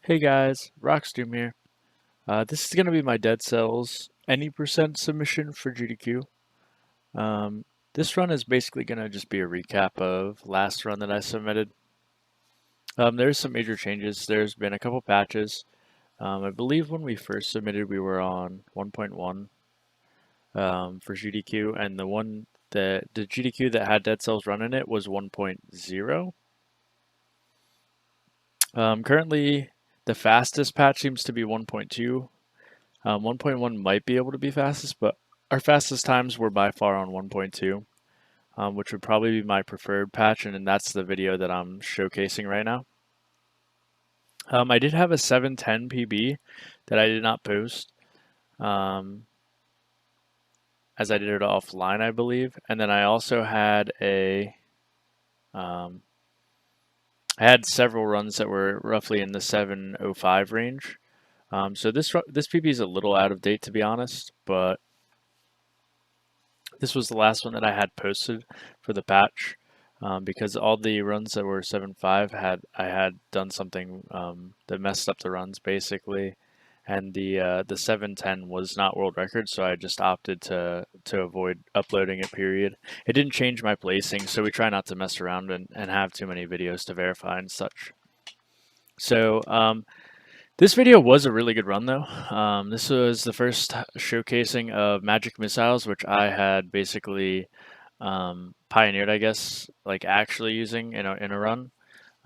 Hey guys, Rocksdoom here. This is going to be my Dead Cells Any Percent submission for GDQ. This run is basically going to just be a recap of last run that I submitted. There's some major changes. There's been a couple patches. I believe when we first submitted we were on 1.1 for GDQ, and the GDQ that had Dead Cells run in it was 1.0. Currently, the fastest patch seems to be 1.2. 1.1 might be able to be fastest, but our fastest times were by far on 1.2, which would probably be my preferred patch, and that's the video that I'm showcasing right now. I did have a 710 PB that I did not post, as I did it offline, I believe, and then I also had I had several runs that were roughly in the 705 range. So this PB is a little out of date, to be honest, but this was the last one that I had posted for the patch, because all the runs that were 7.5 I had done something that messed up the runs basically, and the 710 was not world record, so I just opted to avoid uploading it. Period. It didn't change my placing, so we try not to mess around and have too many videos to verify and such. So this video was a really good run, though. This was the first showcasing of magic missiles, which I had basically pioneered, I guess, like actually using in a run.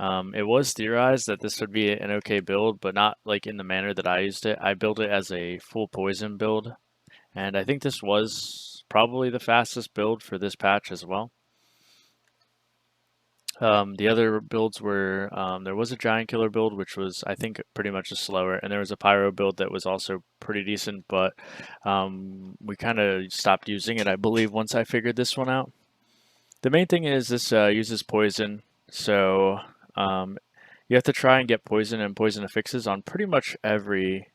It was theorized that this would be an okay build, but not like in the manner that I used it. I built it as a full poison build, and I think this was probably the fastest build for this patch as well. The other builds were, there was a Giant Killer build, which was, I think, pretty much just slower, and there was a Pyro build that was also pretty decent, but we kind of stopped using it, I believe, once I figured this one out. The main thing is this uses poison, so you have to try and get poison and poison affixes on pretty much every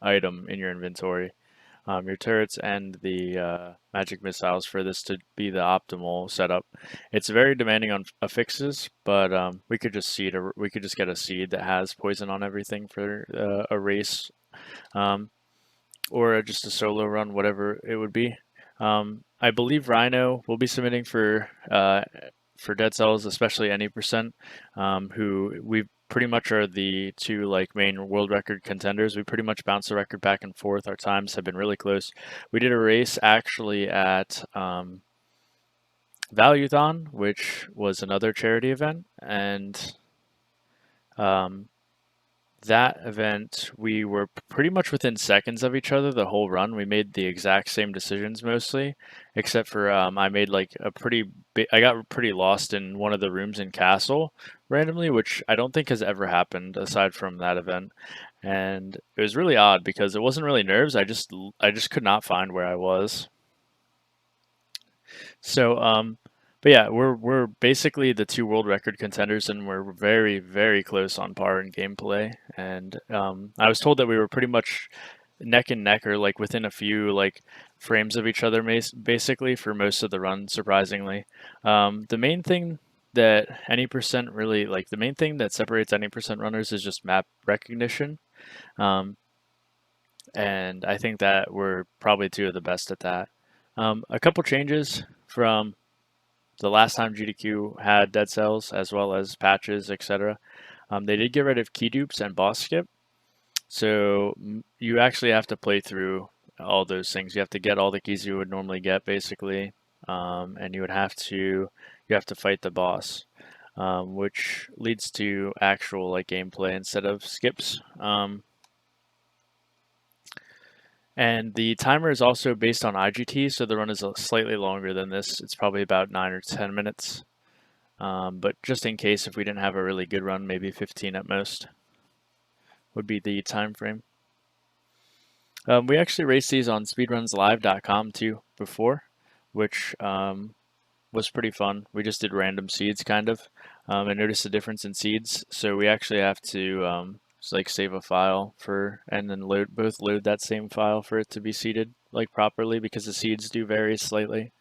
item in your inventory. Your turrets and the magic missiles for this to be the optimal setup. It's very demanding on affixes, but we could just get a seed that has poison on everything for a race, or just a solo run, whatever it would be. I believe Rhino will be submitting for Dead Cells, especially Any Percent, who we pretty much are the two like main world record contenders. We pretty much bounce the record back and forth. Our times have been really close. We did a race actually at Valuethon, which was another charity event, and that event we were pretty much within seconds of each other the whole run. We made the exact same decisions mostly, except for I made like I got pretty lost in one of the rooms in Castle randomly, which I don't think has ever happened aside from that event. And it was really odd because it wasn't really nerves. I just could not find where I was. So but yeah, we're basically the two world record contenders, and we're very, very close on par in gameplay. And I was told that we were pretty much neck and neck, or like within a few like frames of each other, basically for most of the run. Surprisingly, the main thing that Any Percent really like, the main thing that separates Any Percent runners is just map recognition. And I think that we're probably two of the best at that. A couple changes from the last time GDQ had Dead Cells, as well as patches, etc. They did get rid of key dupes and boss skip, so you actually have to play through all those things. You have to get all the keys you would normally get, basically, and you have to fight the boss, which leads to actual like gameplay instead of skips. And the timer is also based on IGT, so the run is slightly longer than this. It's probably about 9 or 10 minutes. But just in case, if we didn't have a really good run, maybe 15 at most would be the time frame. We actually raced these on speedrunslive.com too before, which was pretty fun. We just did random seeds kind of, and noticed a difference in seeds. So we actually have to like save a file and then load that same file for it to be seeded like properly, because the seeds do vary slightly.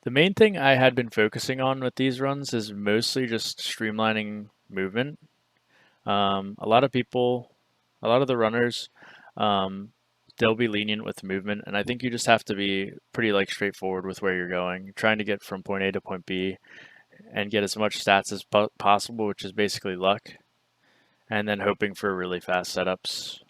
the main thing I had been focusing on with these runs is mostly just streamlining movement. A lot of people, a lot of the runners, um, they'll be lenient with movement, and I think you just have to be pretty like straightforward with where you're going, trying to get from point A to point B, and get as much stats as possible, which is basically luck, and then hoping for really fast setups.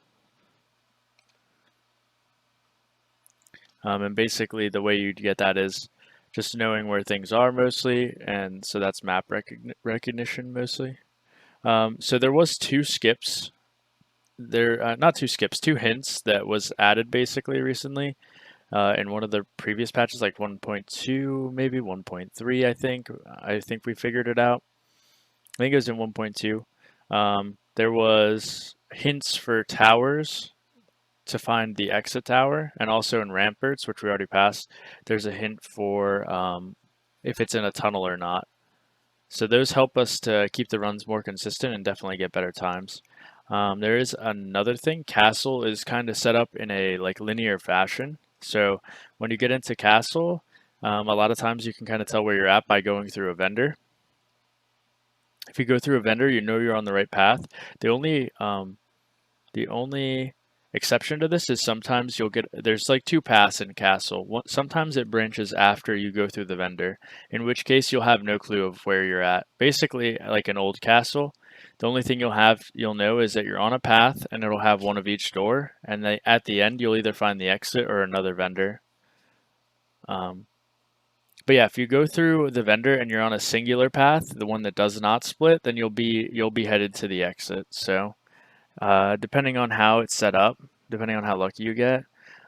And basically, the way you'd get that is just knowing where things are mostly, and so that's map recognition mostly. So there was two skips. Not two skips, two hints that was added basically recently in one of the previous patches, like 1.2, maybe 1.3. I think we figured it out. I think it was in 1.2. There was hints for towers to find the exit tower, and also in ramparts, which we already passed, there's a hint for if it's in a tunnel or not. So those help us to keep the runs more consistent and definitely get better times. There is another thing. Castle is kind of set up in a like linear fashion. So when you get into Castle, a lot of times you can kind of tell where you're at by going through a vendor. If you go through a vendor, you know you're on the right path. The only exception to this is sometimes there's like two paths in Castle. Sometimes it branches after you go through the vendor, in which case you'll have no clue of where you're at. Basically, like an old castle, the only thing you'll know is that you're on a path and it'll have one of each door, and at the end you'll either find the exit or another vendor. But yeah, if you go through the vendor and you're on a singular path, the one that does not split, then you'll be headed to the exit. So depending on how it's set up, depending on how lucky you get,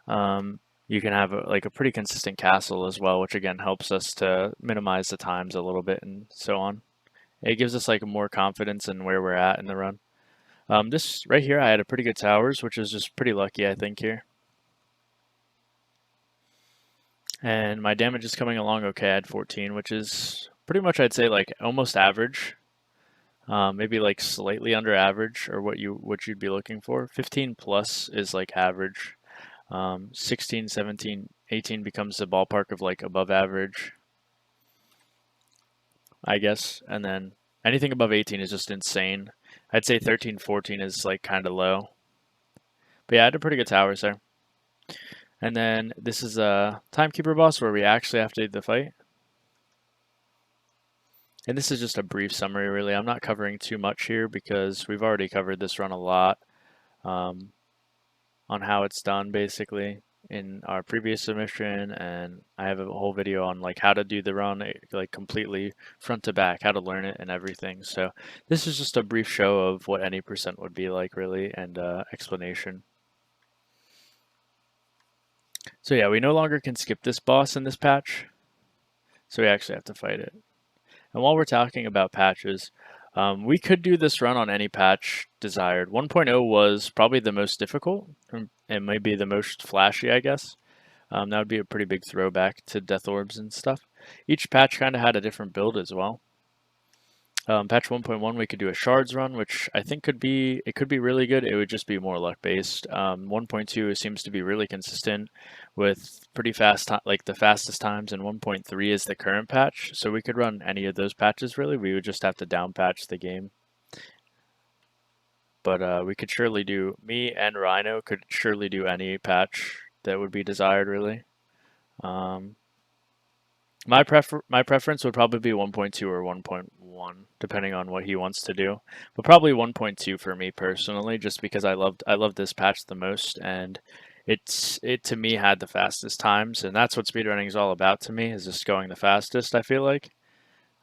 you can have a pretty consistent castle as well, which again helps us to minimize the times a little bit and so on. It gives us like more confidence in where we're at in the run. This right here, I had a pretty good towers, which is just pretty lucky, I think, here. And my damage is coming along okay. I had 14, which is pretty much, I'd say, like almost average. Maybe like slightly under average, or what you'd be looking for. 15 plus is like average. 16, 17, 18 becomes the ballpark of like above average, I guess. And then anything above 18 is just insane. I'd say 13, 14 is like kind of low. But yeah, I had a pretty good towers there. And then this is a timekeeper boss where we actually have to do the fight. And this is just a brief summary, really. I'm not covering too much here because we've already covered this run a lot on how it's done, basically, in our previous submission. And I have a whole video on like how to do the run, like completely front to back, how to learn it and everything. So this is just a brief show of what any percent would be like, really, and explanation. So yeah, we no longer can skip this boss in this patch, so we actually have to fight it. And while we're talking about patches, we could do this run on any patch desired. 1.0 was probably the most difficult, and maybe the most flashy, I guess. That would be a pretty big throwback to Death Orbs and stuff. Each patch kind of had a different build as well. Patch 1.1, we could do a shards run, which I think could be really good. It would just be more luck based. 1.2 seems to be really consistent with pretty fast, like the fastest times, and 1.3 is the current patch. So we could run any of those patches really. We would just have to down patch the game. But we could surely me and Rhino could surely do any patch that would be desired really. My preference would probably be 1.2 or 1.1, depending on what he wants to do. But probably 1.2 for me personally, just because I loved this patch the most, and it to me had the fastest times, and that's what speedrunning is all about to me, is just going the fastest, I feel like.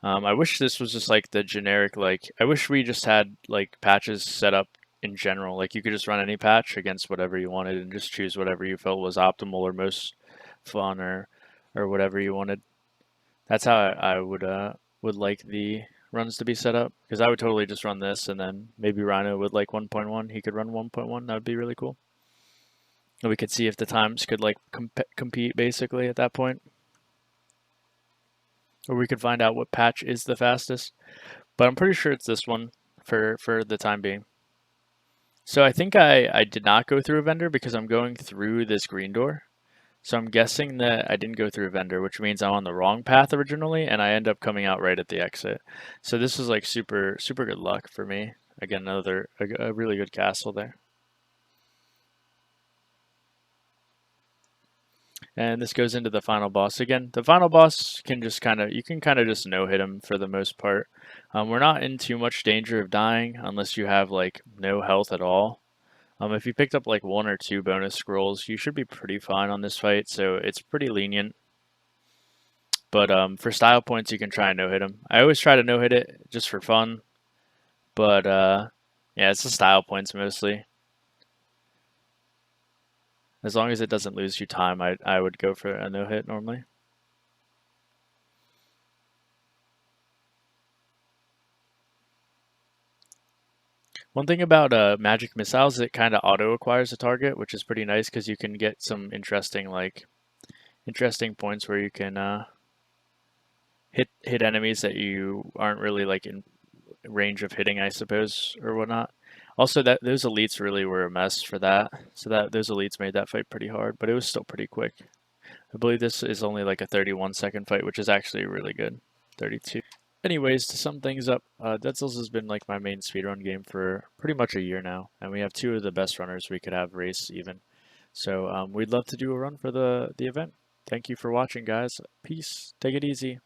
I wish this was just like the generic, like I wish we just had like patches set up in general, like you could just run any patch against whatever you wanted and just choose whatever you felt was optimal or most fun or whatever you wanted. That's how I would like the runs to be set up, because I would totally just run this, and then maybe Rhino would like 1.1. He could run 1.1. That would be really cool. And we could see if the times could like compete basically at that point, or we could find out what patch is the fastest. But I'm pretty sure it's this one for the time being. So I think I did not go through a vendor because I'm going through this green door. So I'm guessing that I didn't go through a vendor, which means I'm on the wrong path originally, and I end up coming out right at the exit. So this is like super good luck for me. Again, a really good castle there. And this goes into the final boss again. The final boss can just you can kind of just no hit him for the most part. We're not in too much danger of dying unless you have like no health at all. If you picked up like 1 or 2 bonus scrolls, you should be pretty fine on this fight. So it's pretty lenient. But for style points, you can try and no hit him. I always try to no hit it just for fun. But yeah, it's the style points mostly. As long as it doesn't lose you time, I would go for a no hit normally. One thing about magic missiles, it kind of auto acquires a target, which is pretty nice because you can get some interesting points where you can hit enemies that you aren't really like in range of hitting, I suppose, or whatnot. Also, that those elites really were a mess for that. So that those elites made that fight pretty hard, but it was still pretty quick. I believe this is only like a 31-second fight, which is actually really good. 32. Anyways, to sum things up, Dead Cells has been like my main speedrun game for pretty much a year now, and we have 2 of the best runners we could have race even. So we'd love to do a run for the event. Thank you for watching, guys. Peace. Take it easy.